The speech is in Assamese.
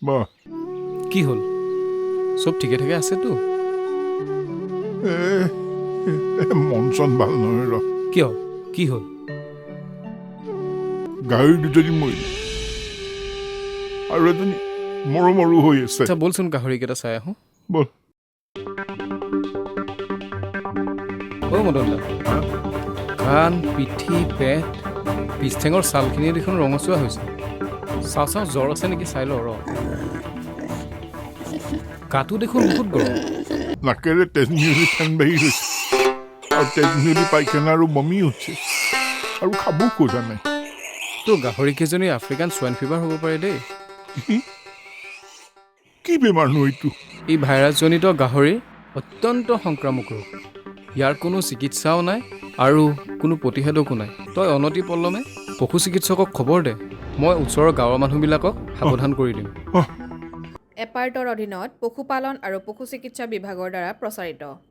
বাহ কি হ'ল চব ঠিকে থাকে আছেতো মন চন ভাল নহয় ৰ কিয় কি হ'ল গাহৰি দুজনী মৰিল আৰু এজনী মৰো মৰো হৈ আছে আচ্ছা বলচোন গাহৰিকেইটা চাই আহোঁ বল মদন দা কাণ পিঠি পেট পিছ ঠেঙৰ ছালখিনি দেখোন ৰঙচুৱা হৈছে চাওঁ জ্বৰ আছে নেকি চাই ল ৰ গাটো দেখোন বহুত গৰম নাকেৰে তেজ মিহলি ফেন বাঢ়ি গৈছে আৰু তেজ মিহলি পাইখানা আৰু বমি হৈছে আৰু খাবও খোজা নাই তোৰ গাহৰিকেইজনী আফ্ৰিকান সোৱাইন ফিভাৰ হ'ব পাৰে দেই কি বেমাৰনো এইটো এই ভাইৰাছজনিত গাহৰিৰ অত্যন্ত সংক্ৰামক ৰোগ ইয়াৰ কোনো চিকিৎসাও নাই আৰু কোনো প্ৰতিষেধকো নাই তই অনতিপল্লমে পশু চিকিৎসকক খবৰ দে মই ওচৰৰ গাঁৱৰ মানুহবিলাকক সাৱধান কৰি দিম এপাৰ্টৰ অধীনত পশুপালন আৰু পশু চিকিৎসা বিভাগৰ দ্বাৰা প্ৰচাৰিত